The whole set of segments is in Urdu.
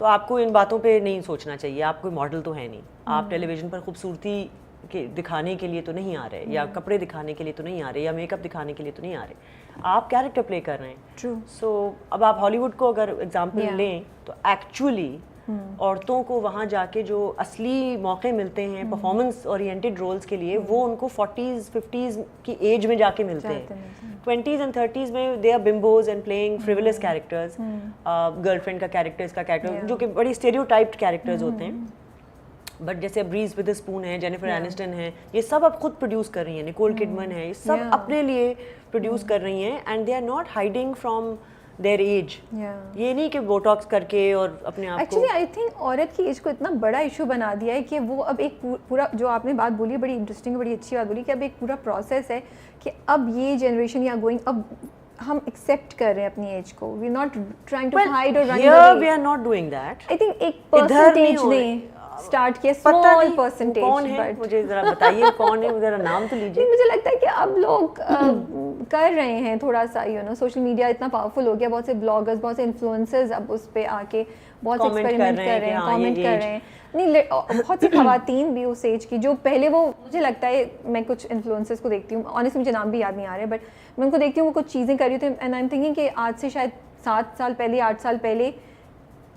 تو آپ کو ان باتوں پہ نہیں سوچنا چاہیے. آپ کوئی ماڈل تو ہے نہیں, آپ ٹیلی ویژن پر خوبصورتی دکھانے کے لیے تو نہیں آ رہے, یا کپڑے دکھانے کے لیے تو نہیں آ رہے, یا میک اپ دکھانے کے لیے تو نہیں آ رہے, آپ کیریکٹر پلے کر رہے ہیں. سو اب آپ ہالی ووڈ کو اگر ایگزامپل لیں تو ایکچولی عورتوں کو وہاں جا کے جو اصلی موقع ملتے ہیں پرفارمنس اورینٹیڈ رولز کے لیے, وہ ان کو 40s 50s کی ایج میں جا کے ملتے ہیں. 20s and 30s میں they are bimbos and playing frivolous characters, girlfriend کا کیریکٹر, اس کا کیریکٹر, جو کہ بڑی اسٹیریوٹائپڈ کیریکٹرز ہوتے ہیں. بٹ جیسے اب ریز ود اے اسپون ہے, جینیفر اینسٹن ہے, یہ سب اب خود پروڈیوس کر رہی ہیں, نیکول کڈمن ہے, یہ سب اپنے لیے پروڈیوس کر رہی ہیں. And they are not hiding from their age. یہ نہیں کہ بوٹاکس کر کے اور اپنے آپ کو. ایکچولی آئی تھنک عورت کی ایج کو اتنا بڑا ایشو بنا دیا ہے کہ وہ اب ایک پورا, جو آپ نے بات بولی ہے بڑی انٹرسٹنگ, بڑی اچھی بات بولی, کہ اب ایک پورا پروسیس ہے کہ اب یہ جنریشن یا گوئنگ, اب ہم ایکسیپٹ کر رہے ہیں اپنی ایج کو. We not trying to hide اور run away. We are not doing that. I think ایک پرسنٹیج نے اسٹارٹ کیا, اسمال پرسنٹیج. کون ہے مجھے ذرا بتائیے, کون ہے, ذرا نام تو لیجیے. مجھے لگتا ہے کہ اب لوگ کر رہے ہیں تھوڑا سا, سوشل میڈیا اتنا پاورفل ہو گیا, بہت سے بلاگرز, بہت سے انفلوئنسرز اب اس پہ آ کے بہت ایکسپیریمنٹ کر رہے ہیں, کامنٹ کر رہے ہیں. نہیں, بہت سی خواتین بھی اس ایج کی جو پہلے, وہ مجھے لگتا ہے, میں کچھ انفلوئنسرز کو دیکھتی ہوں, آنیسٹلی مجھے نام بھی یاد نہیں آ رہے, بٹ میں ان کو دیکھتی ہوں وہ کچھ چیزیں کر رہی ہوتی ہیں, اینڈ آئی ایم تھنکنگ کہ آج سے شاید 7 سال پہلے, 8 سال پہلے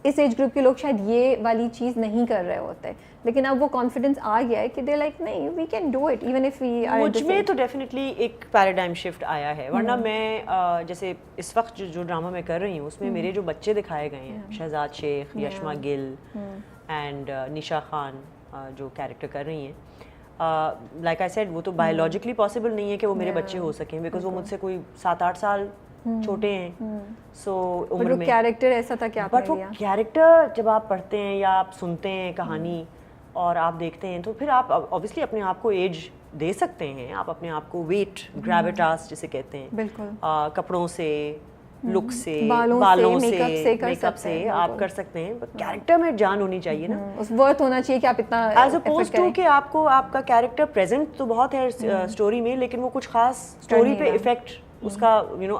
اس ایج گروپ کے لوگ شاید یہ والی چیز نہیں کر رہے ہوتے, لیکن اب وہ کانفیڈنس آ گیا ہے کہ دے لائک نہیں, we can do it even if we are. مجھ میں تو ڈیفینیٹلی ایک پیراڈائم شفٹ آیا ہے, ورنہ میں جیسے اس وقت جو ڈرامہ میں کر رہی ہوں اس میں میرے جو بچے دکھائے گئے ہیں, شہزاد شیخ, یشما گل اینڈ نشا خان جو کیریکٹر کر رہی ہیں, لائک آئی سیڈ, وہ تو بایولوجیکلی پاسبل نہیں ہے کہ وہ میرے بچے ہو سکیں, بیکاز وہ مجھ سے کوئی 7-8 سال چھوٹے ہیں. سو عمر میں کیریکٹر ایسا تھا کہ آپ نے بٹ وہ کیریکٹر جب آپ پڑھتے ہیں یا آپ سنتے ہیں کہانی اور آپ دیکھتے ہیں, تو پھر آپ اوبیسلی اپنے آپ کو ایج دے سکتے ہیں. آپ اپنے آپ کو ویٹ, گریویٹاس جسے کہتے ہیں, بالکل, کپڑوں سے, لک سے, بالوں سے, میک اپ سے آپ کر سکتے ہیں. کیریکٹر میں جان ہونی چاہیے نا, اس ورتھ ہونا چاہیے کہ آپ اتنا ایز اپوز ٹو کہ آپ کو آپ کا کیریکٹر پریزنٹ تو بہت ہے اسٹوری میں, لیکن وہ کچھ خاص اسٹوری پہ افیکٹ, اس کا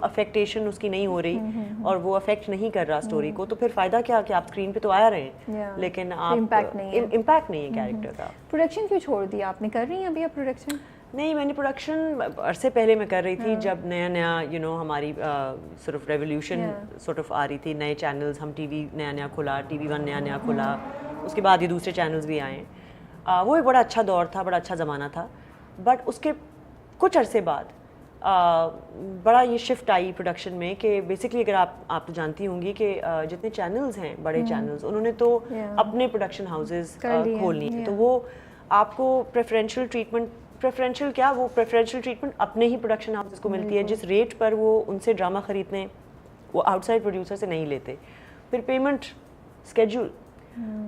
افیکٹیشن اس کی نہیں ہو رہی, اور وہ افیکٹ نہیں کر رہا اسٹوری کو, تو پھر فائدہ کیا کہ آپ اسکرین پہ تو آ رہے ہیں لیکن آپ امپیکٹ نہیں ہے کیریکٹر کا. پروڈکشن کیوں چھوڑ دیا آپ نے, کر رہی ہیں ابھی آپ پروڈکشن؟ نہیں, میں نے پروڈکشن عرصے پہلے میں کر رہی تھی, جب نیا ہماری sort of revolution sort of آ رہی تھی, نئے چینلز, ہم ٹی وی نیا کھلا, TV 1 نیا کھلا, اس کے بعد یہ دوسرے چینلز بھی آئے. وہ ایک بڑا اچھا دور تھا, بڑا اچھا زمانہ تھا. بٹ اس کے کچھ عرصے بعد بڑا یہ شفٹ آئی پروڈکشن میں کہ بیسکلی اگر آپ تو جانتی ہوں گی کہ جتنے چینلز ہیں بڑے چینلز, انہوں نے تو اپنے پروڈکشن ہاؤسز کھول لیے ہیں, تو وہ آپ کو پریفرینشیل ٹریٹمنٹ اپنے ہی پروڈکشن ہاؤسز کو ملتی ہے, جس ریٹ پر وہ ان سے ڈرامہ خریدتے ہیں وہ آؤٹ سائڈ پروڈیوسر سے نہیں لیتے. پھر پیمنٹ اسکیڈول,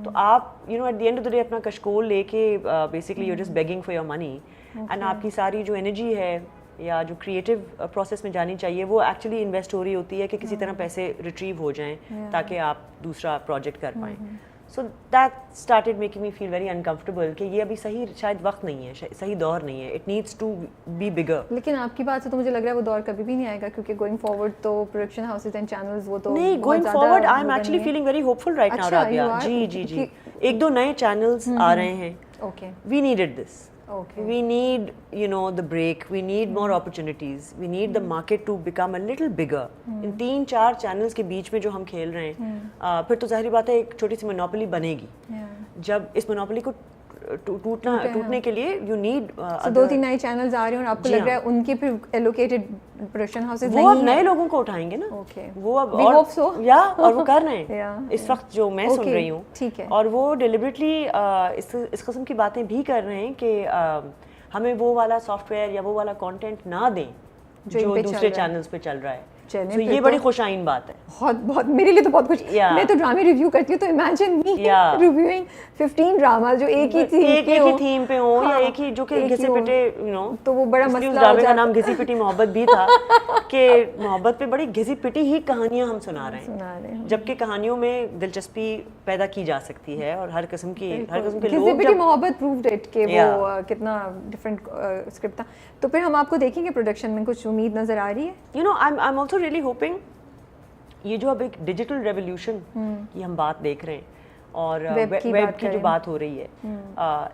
تو آپ at the end of the day اپنا کشکول لے کے basically you just begging for your money, and آپ کی ساری جو انرجی ہے یا جو کریٹو پروسیس میں جانی چاہیے وہ ایکچولی انویسٹ ہو رہی ہوتی ہے کہ کسی طرح پیسے ریٹریو ہو جائیں تاکہ آپ دوسرا پروجیکٹ کر پائیں. So that started making me feel very uncomfortable کہ یہ ابھی صحیح شاید وقت نہیں ہے, صحیح دور نہیں ہے, اٹ نیڈس ٹو بی بگر. لیکن آپ کی بات سے تو مجھے لگ رہا ہے وہ دور کبھی بھی نہیں آئے گا, کیونکہ گوئنگ فارورڈ تو پروڈکشن ہاؤسز اینڈ چینلز وہ تو نہیں, going forward I am actually feeling very hopeful right now Rabia. جی 1-2 نئے چینلز آ رہے ہیں. Okay, we needed this. We need the break, we need more opportunities, we need the market to become a little bigger. In 3-4 channels کے بیچ میں جو ہم کھیل رہے ہیں, پھر تو ظاہری بات ہے ایک چھوٹی سی مونوپولی بنے گی. جب اس مونوپولی کو ٹوٹنے کے لیے یو نیڈ 2-3 نئے چینلز آ رہے ہیں, اور آپ کو لگ رہا ہے ان کے پھر ایلوکیٹڈ پروڈکشن ہاؤسز وہ اب نئے لوگوں کو اٹھائیں گے نا, وہ اب اور وہ کر رہے ہیں اس وقت جو میں سن رہی ہوں, اور وہ ڈیلیبریٹلی اس قسم کی باتیں بھی کر رہے ہیں کہ ہمیں وہ والا سافٹ ویئر یا وہ والا کانٹینٹ نہ دیں جو دوسرے چینلز پہ چل رہا ہے. تو یہ بڑی خوش آئین بات ہے, بہت میرے لیے تو بہت خوش. میں تو ڈرامے ریویو کرتی ہوں, تو امیجن می ریویوئنگ 15 ڈراماز جو ایک ہی تھیم پہ ہوں یا ایک ہی جو کہ گھسے پٹے, تو وہ بڑا مسئلہ. ڈرامے کا نام گھسی پٹی محبت بھی تھا کہ محبت پہ بڑی گھسی پٹی ہی کہانیاں ہم سنا رہے ہیں, جبکہ کہانیوں میں دلچسپی پیدا کی جا سکتی ہے, اور ہر قسم کے لوگ. گھسی پٹی محبت پرووڈ اٹ کہ وہ کتنا ڈفرینٹ اسکرپٹ تھا. تو پھر ہم آپ کو دیکھیں گے پروڈکشن میں, کچھ امید نظر آ رہی ہے؟ I'm also really hoping یہ جو اب ایک ڈیجیٹل ریولیوشن کی ہم بات دیکھ رہے ہیں اور ویب کی جو بات ہو رہی ہے,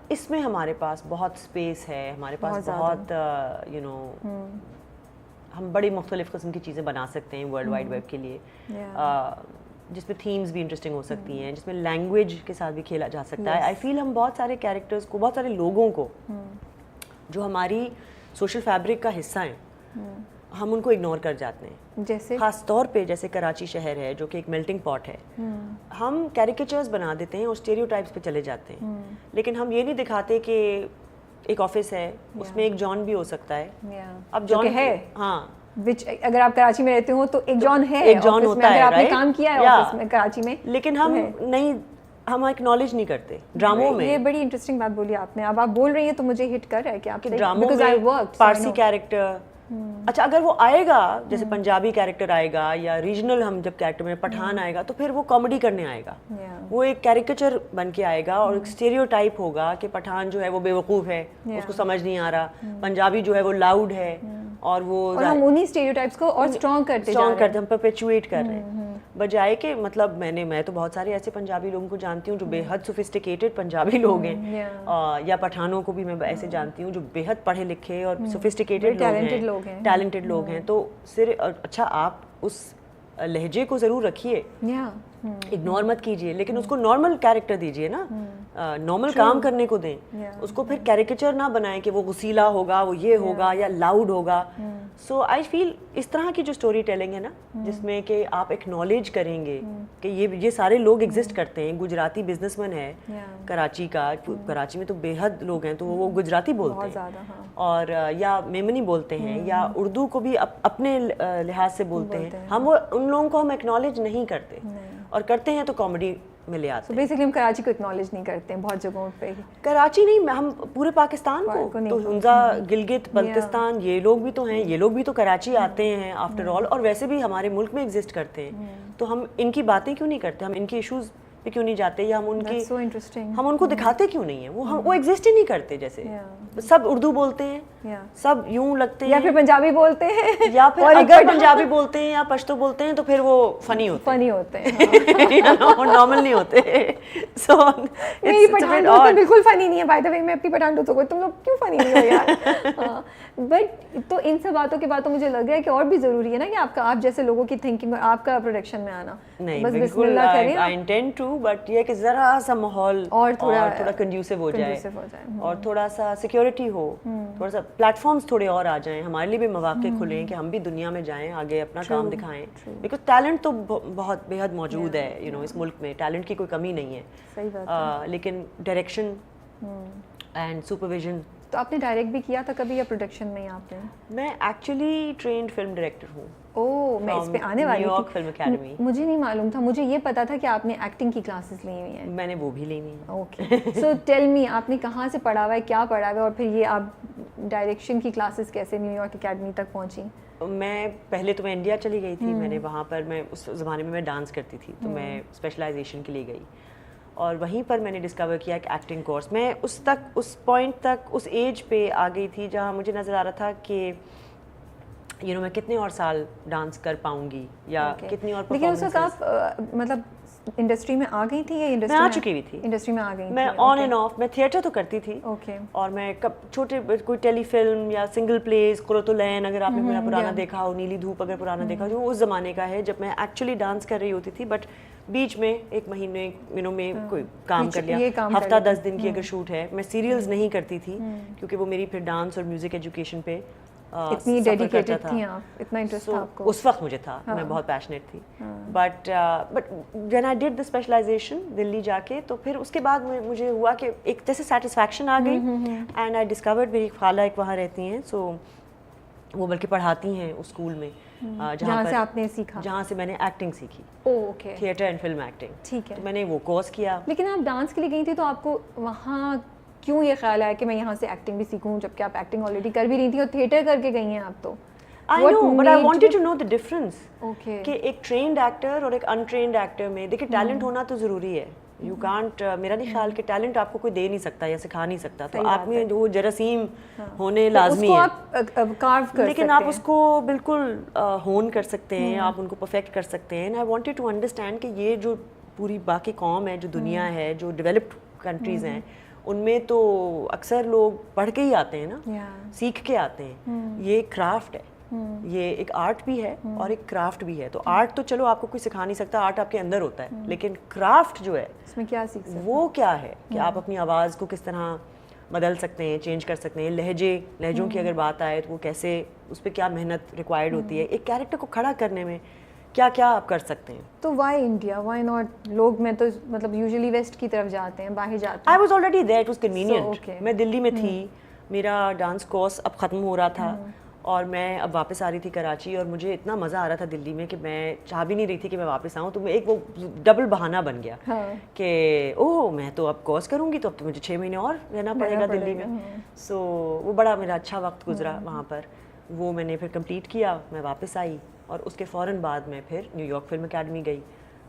اس میں ہمارے پاس بہت اسپیس ہے, ہمارے پاس بہت ہم بڑی مختلف قسم کی چیزیں بنا سکتے ہیں ورلڈ وائڈ ویب کے لیے, جس میں تھیمز بھی انٹرسٹنگ ہو سکتی ہیں, جس میں لینگویج کے ساتھ بھی کھیلا جا سکتا ہے. آئی فیل ہم بہت سارے کیریکٹرز کو, بہت سارے لوگوں کو جو ہماری سوشل فیبرک کا حصہ ہیں, ہم ان کو اگنور کر جاتے ہیں. جیسے خاص طور پہ جیسے کراچی شہر ہے جو کہ ایک میلٹنگ پاٹ ہے, ہم کیریکیچرز بنا دیتے ہیں اور اسٹیریوٹائپس پہ چلے جاتے ہیں, لیکن ہم یہ نہیں دکھاتے کہ ایک آفس ہے, اس میں ایک جان بھی ہو سکتا ہے. اب جان ہے, ہاں, اگر آپ کراچی میں رہتے ہو تو ایک جان ہے, ایک جان ہوتا ہے, اگر آپ نے کام کیا ہے آفس میں کراچی میں, لیکن ہم نہیں, ہم ایکنالج نہیں کرتے ڈراموں میں. یہ بڑی انٹرسٹنگ بات بولی آپ نے. اب آپ بول رہی ہیں تو مجھے ہٹ کر رہا ہے کہ آپ ڈراموں میں پارسی کیریکٹر, اچھا اگر وہ آئے گا جیسے پنجابی کیریکٹر آئے گا یا ریجنل ہم جب کیریکٹر میں پٹھان آئے گا تو پھر وہ کامیڈی کرنے آئے گا, وہ ایک کیریکیچر بن کے آئے گا اور ایک اسٹیریو ٹائپ ہوگا کہ پٹھان جو ہے وہ بے وقوف ہے, اس کو سمجھ نہیں آ رہا, پنجابی جو ہے وہ لاؤڈ ہے, اور وہ ہم انہی اسٹیریوٹائپس کو اور اسٹرانگ کرتے ہم پرپیچویٹ کر رہے ہیں, بجائے کہ مطلب میں تو بہت سارے ایسے پنجابی لوگوں کو جانتی ہوں جو بے حد سوفسٹیکیٹڈ پنجابی لوگ ہیں, یا پٹھانوں کو بھی میں ایسے جانتی ہوں جو بے حد پڑھے لکھے اور سوفسٹیکیٹڈ لوگ ہیں, ٹیلنٹڈ لوگ ہیں. تو صرف اچھا آپ اس لہجے کو ضرور رکھیے, اگنور مت کیجیے, لیکن اس کو نارمل کیریکٹر دیجیے نا, نارمل کام کرنے کو دیں, اس کو پھر کیریکیچر نہ بنائیں کہ وہ غسیلا ہوگا, وہ یہ ہوگا یا لاؤڈ ہوگا. سو آئی فیل اس طرح کی جو اسٹوری ٹیلنگ ہے نا, جس میں کہ آپ ایکنالج کریں گے کہ یہ سارے لوگ ایگزسٹ کرتے ہیں. گجراتی بزنس مین ہے کراچی کا, کراچی میں تو بے حد لوگ ہیں تو وہ گجراتی بولتے ہیں, اور یا میمنی بولتے ہیں, یا اردو کو بھی اپنے لحاظ سے بولتے ہیں. ہم ان لوگوں کو ہم ایکنالج نہیں کرتے, اور کرتے ہیں تو کامیڈی میں لے آتے ہیں. بیسیکلی ہم کراچی کو ایکنالج نہیں کرتے ہیں بہت جگہوں پہ. کراچی نہیں, ہم پورے پاکستان کو, تو ہنزا, گلگت بلتستان, یہ لوگ بھی تو ہیں, یہ لوگ بھی تو کراچی آتے ہیں آفٹر آل, اور ویسے بھی ہمارے ملک میں ایگزسٹ کرتے ہیں. تو ہم ان کی باتیں کیوں نہیں کرتے, ہم ان کے ایشوز پہ کیوں نہیں جاتے, یا ہم ان کو دکھاتے کیوں نہیں ہیں, وہ ایگزسٹ ہی نہیں کرتے. جیسے سب اردو بولتے ہیں, سب یوں لگتے ہیں, یا پھر پنجابی بولتے ہیں, یا پھر اگر پنجابی بولتے ہیں یا پشتو بولتے ہیں تو پھر وہ فنی ہوتے ہیں, نارمل نہیں ہوتے. سو میری پٹھان بالکل فنی نہیں ہے, بائی دا وے میں اپنی پٹھان دوستوں کو, تم لوگ کیوں فنی نہیں ہو یار. بٹ تو ان سب باتوں کے بعد تو مجھے لگ رہا ہے کہ اور بھی ضروری ہے نا کہ آپ جیسے لوگوں کی تھنکنگ اور آپ کا پروڈکشن میں آنا. نہیں بالکل, I intend to, بٹ یہ کہ ذرا سا ماحول اور تھوڑا کنڈیوسو ہو جائے, اور تھوڑا سا سیکیورٹی ہو, تھوڑا سا پلیٹ فارمز تھوڑے اور آ جائیں, ہمارے لیے بھی مواقع کھلیں کہ ہم بھی دنیا میں جائیں, آگے اپنا کام دکھائیں. بیکاز ٹیلنٹ تو بہت بے حد موجود ہے, اس ملک میں ٹیلنٹ کی کوئی کمی نہیں ہے, لیکن ڈائریکشن اینڈ سپرویژن. تو آپ نے ڈائریکٹ بھی کیا تھا کبھی یا پروڈکشن میں آپ نے؟ میں ایکچولی ٹرینڈ فلم ڈائریکٹر ہوں. میں اس پہ آنے والی نیو یارک فلم اکیڈمی. مجھے نہیں معلوم تھا, مجھے یہ پتا تھا کہ آپ نے ایکٹنگ کی کلاسز لی ہوئی ہیں. میں نے وہ بھی لی ہوئی ہیں. اوکے, سو ٹیل می, آپ نے کہاں سے پڑھا ہوا ہے, کیا پڑھا ہوا ہے, اور پھر یہ آپ ڈائریکشن کی کلاسز کیسے نیو یارک اکیڈمی تک پہنچی؟ میں پہلے تو میں انڈیا چلی گئی تھی, میں نے وہاں پر, میں اس زمانے میں ڈانس کرتی تھی, تو میں اسپیشلائزیشن کے لیے گئی, اور وہیں پر میں نے ڈسکور کیا ایک ایکٹنگ کورس. میں اس پوائنٹ تک, اس ایج پہ آ گئی تھی جہاں مجھے نظر آ رہا تھا کہ میں کتنے اور سال ڈانس کر پاؤں گی, یا کتنی اور لیکن اس وقت آپ مطلب انڈسٹری میں آ گئی تھی یا میں آ چکی ہوئی تھی انڈسٹری میں آ گئی؟ میں آن اینڈ آف, میں تھیٹر تو کرتی تھی, اور میں چھوٹے کوئی ٹیلی فلم یا سنگل پلیز, قرۃ العین اگر آپ نے میرا پرانا دیکھا ہو, نیلی دھوپ اگر پرانا دیکھا ہو, جو اس زمانے کا ہے جب میں ایکچولی ڈانس کر رہی ہوتی تھی. بٹ بیچ میں ایک مہینے میں کوئی کام کر لیا, ہفتہ 10 دن کی اگر شوٹ ہے. میں سیریلز نہیں کرتی تھی کیونکہ وہ میری پھر ڈانس اور میوزک ایجوکیشن پہ اتنی ڈیڈیکیٹڈ تھی آپ, اتنا انٹرسٹ تھا آپ کو اس وقت. مجھے تھا, میں بہت پیشنیٹ تھی. But when I did the specialization Delhi جا کے, تو پھر اس کے بعد مجھے ہوا کہ ایک جیسے سیٹسفیکشن آ گئی, اینڈ آئی ڈسکورڈ, میری خالہ ایک وہاں رہتی ہیں, سو وہ بلکہ پڑھاتی ہیں اس اسکول میں جہاں سے آپ نے سیکھا, جہاں سے میں نے ایکٹنگ سیکھی, okay, theatre and film acting. ٹھیک ہے, میں نے وہ کورس کیا. لیکن آپ ڈانس کے لیے گئی تھی تو آپ کو وہاں کیوں یہ خیال آیا کہ میں یہاں سے ایکٹنگ بھی سیکھوں, جبکہ آپ ایکٹنگ آلریڈی کر بھی رہی تھی اور تھیٹر کر کے گئی ہیں آپ تو؟ I know, but I wanted to know the difference. کہ ایک ٹرینڈ ایکٹر اور ایک انٹرینڈ ایکٹر میں, دیکھیں ٹیلنٹ ہونا تو ضروری ہے, یو کانٹ, میرا نہیں خیال کہ ٹیلنٹ آپ کو کوئی دے نہیں سکتا یا سکھا نہیں سکتا, تو آپ میں وہ جراثیم ہونے لازمی ہے, لیکن آپ اس کو بالکل ہون کر سکتے ہیں, آپ ان کو پرفیکٹ کر سکتے ہیں. آئی وانٹیڈ ٹو انڈرسٹینڈ کہ یہ جو پوری باقی قوم ہے, جو دنیا ہے, جو ڈیولپڈ کنٹریز ہیں, ان میں تو اکثر لوگ پڑھ کے ہی آتے ہیں نا, سیکھ کے آتے ہیں. یہ ایک کرافٹ ہے, یہ ایک آرٹ بھی ہے اور ایک کرافٹ بھی ہے. تو آرٹ تو چلو آپ کو کوئی سکھا نہیں سکتا, آرٹ آپ کے اندر ہوتا ہے, لیکن کرافٹ جو ہے اس میں کیا سیکھ سکتے ہیں, وہ کیا ہے کہ آپ اپنی آواز کو کس طرح بدل سکتے ہیں, چینج کر سکتے ہیں. لہجوں کی اگر بات آئے تو وہ کیسے, اس پہ کیا محنت ریکوائرڈ ہوتی ہے, ایک کیریکٹر کو کھڑا کرنے میں کیا کیا آپ کر سکتے ہیں. تو وائی انڈیا, وائی ناٹ, لوگ میں تو مطلب یوزلی ویسٹ کی طرف جاتے ہیں, باہر جاتے ہیں. I was already there, it was convenient. میں دلی میں تھی, میرا ڈانس کورس اب ختم ہو رہا تھا اور میں اب واپس آ رہی تھی کراچی, اور مجھے اتنا مزہ آ رہا تھا دلی میں کہ میں چاہ بھی نہیں رہی تھی کہ میں واپس آؤں. تو میں ایک وہ ڈبل بہانہ بن گیا کہ اوہ میں تو اب کورس کروں گی, تو اب تو مجھے 6 مہینے اور رہنا پڑے گا دلی میں. سو وہ بڑا میرا اچھا وقت گزرا وہاں پر, وہ میں نے پھر کمپلیٹ کیا, میں واپس آئی, اور اس کے فوراً بعد میں پھر نیو یارک فلم اکیڈمی گئی.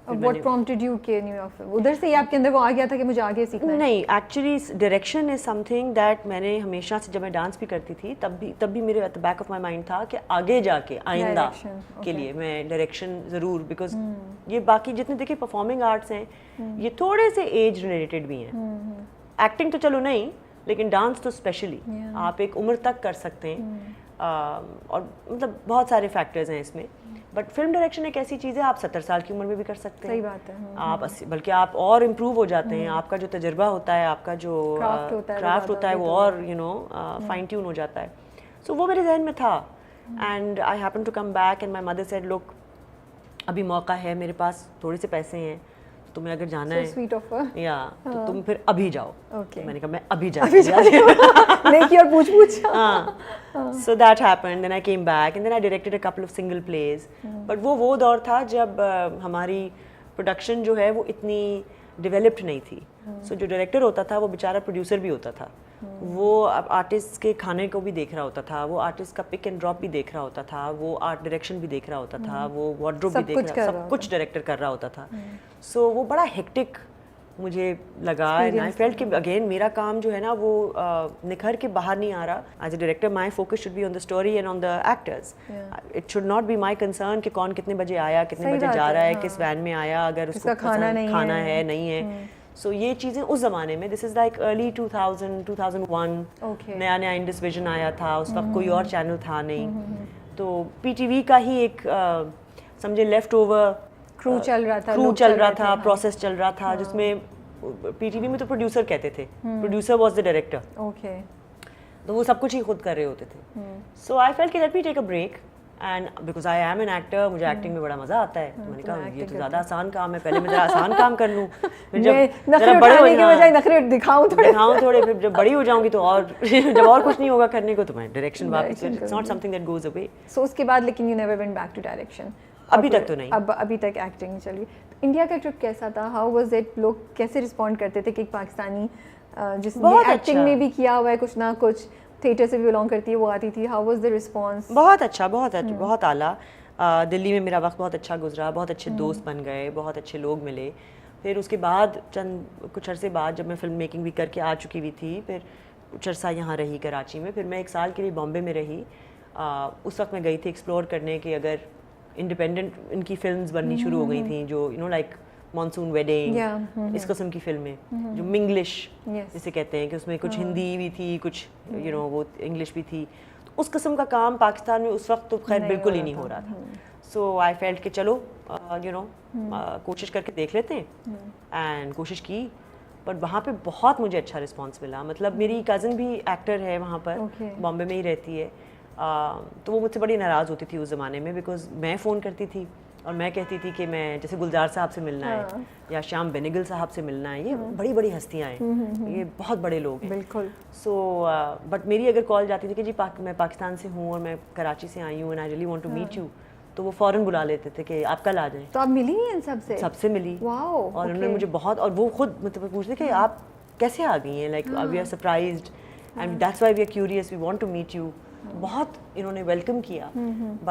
What prompted you کہ نیو یارک فلم, ادھر سے ہی آپ کے اندر وہ آ گیا تھا کہ مجھے آگے سیکھنا ہے؟ نہیں, actually direction is some thing that میں نے ہمیشہ سے, جب میں ڈانس بھی کرتی تھی تب بھی میرے at the back of my mind تھا کہ آگے جا کے آئندہ کے لیے میں ڈائریکشن ضرور, بیکاز یہ باقی جتنے دیکھیں پرفارمنگ آرٹس ہیں یہ تھوڑے سے ایج ریلیٹڈ بھی ہیں. ایکٹنگ تو چلو نہیں, لیکن ڈانس تو اسپیشلی آپ ایک عمر تک کر سکتے ہیں, اور مطلب بہت سارے فیکٹرز ہیں اس میں. بٹ فلم ڈائریکشن ایک ایسی چیز ہے, آپ 70 سال کی عمر میں بھی کر سکتے ہیں. صحیح بات ہے. آپ بلکہ آپ اور امپروو ہو جاتے ہیں, آپ کا جو تجربہ ہوتا ہے, آپ کا جو کرافٹ ہوتا ہے, وہ اور فائن ٹیون ہو جاتا ہے. سو وہ میرے ذہن میں تھا, and I happen to come back and my mother said look, ابھی موقع ہے, میرے پاس تھوڑے سے پیسے ہیں, تمہیں اگر جانا ہے یا تو تم پھر ابھی جاؤ. میں نے کہا میں ابھی So that happened, then I came back and then I directed a couple of single plays. But وہ دور تھا جب ہماری پروڈکشن جو ہے وہ اتنی ڈیولپڈ نہیں تھی. سو جو ڈائریکٹر ہوتا تھا وہ بیچارہ پروڈیوسر بھی ہوتا تھا, وہ اب آرٹسٹ کے کھانے کو بھی دیکھ رہا ہوتا تھا, وہ آرٹسٹ کا پک اینڈ ڈراپ بھی دیکھ رہا ہوتا تھا, وہ آرٹ ڈائریکشن بھی دیکھ رہا ہوتا تھا, وہ وارڈروب بھی دیکھ رہا, سب کچھ ڈائریکٹر کر رہا ہوتا تھا. سو وہ بڑا ہیکٹک مجھے لگا, اینڈ آئی فیلٹ کہ اگین میرا کام جو ہے نا وہ نکھر کے باہر نہیں آ رہا. As a director my focus should be on the story and on the actors. It should not be my concern کہ کون کتنے بجے آیا, کتنے بجے جا رہا ہے, کس وین میں آیا, اگر اس کو کھانا ہے نہیں ہے. سو یہ چیزیں اس زمانے میں, دس از لائک ارلی 2001, نیا نیا انڈس ویژن آیا تھا, اس وقت کوئی اور چینل تھا نہیں, تو پی ٹی وی کا ہی ایک سمجھے لیفٹ اوور کرو چل رہا تھا, پروسیس چل رہا تھا, جس میں پی ٹی وی میں تو پروڈیوسر کہتے تھے, پروڈیوسر واز دا ڈائریکٹر, تو وہ سب کچھ ہی خود کر رہے ہوتے تھے. سو آئی فیلٹ کہ let me take a break, and because I am an actor, مجھے ایکٹنگ میں بڑا مزہ آتا ہے. میں نے کہا یہ تو زیادہ آسان کام ہے, پہلے میں ذرا آسان کام کر لوں, جب بڑے ہو دکھاؤں تھوڑے, پھر جب بڑی ہو جاؤں گی تو اور جب اور کچھ نہیں ہوگا کرنے کو تو میں ڈائریکشن واپس, it's not something that goes away. So اس کے بعد لیکن you never went back to direction? ابھی تک تو نہیں. ابھی تک ایکٹنگ چلی. انڈیا کا ٹرپ کیسا تھا؟ How was it? لوگ کیسے رسپونڈ کرتے تھے کہ ایک پاکستانی جس نے ایکٹنگ میں بھی کیا ہوا ہے کچھ نہ کچھ, تھیٹر سے بھی بلانگ کرتی ہے, وہ آتی تھی, ہاؤ واز دا رسپانس؟ بہت اچھا, بہت اعلیٰ. دلی میں میرا وقت بہت اچھا گزرا, بہت اچھے دوست بن گئے, بہت اچھے لوگ ملے. پھر اس کے بعد کچھ عرصے بعد جب میں فلم میکنگ بھی کر کے آ چکی ہوئی تھی, پھر کچھ عرصہ یہاں رہی کراچی میں, پھر میں 1 سال کے لیے بامبے میں رہی. اس وقت میں گئی تھی ایکسپلور کرنے کہ اگر انڈیپینڈنٹ ان کی فلمز بننی شروع ہو گئی تھیں, جو لائک مانسون ویڈنگ, اس قسم کی فلمیں جو منگلش جسے کہتے ہیں, کہ اس میں کچھ ہندی بھی تھی, کچھ وہ انگلش بھی تھی. تو اس قسم کا کام پاکستان میں اس وقت تو خیر بالکل ہی نہیں ہو رہا تھا. سو آئی فیلٹ کہ چلو کوشش کر کے دیکھ لیتے ہیں, اینڈ کوشش کی. بٹ وہاں پہ بہت مجھے اچھا رسپانس ملا. مطلب میری کزن بھی ایکٹر ہے وہاں پر, بامبے میں ہی رہتی ہے, تو وہ مجھ سے بڑی ناراض ہوتی تھی اس زمانے میں, بیکاز میں فون کرتی تھی اور میں کہتی تھی کہ میں جیسے گلزار صاحب سے ملنا ہے یا شیام بینگل صاحب سے ملنا ہے, یہ بڑی بڑی ہستیاں ہیں, یہ بہت بڑے لوگ ہیں. بالکل. سو بٹ میری اگر کال جاتی تھی کہ جی میں پاکستان سے ہوں اور میں کراچی سے آئی ہوں, and I really want to meet you, تو وہ فوراً بلا لیتے تھے کہ آپ کل آ جائیں. تو آپ ملی ہیں سب سے ملی, اور انہوں نے مجھے بہت, اور وہ خود مطلب پوچھتے کہ آپ کیسے آ گئی ہیں, like we are surprised and that's why we are curious, we want to meet you. بہت انہوں نے ویلکم کیا. بٹ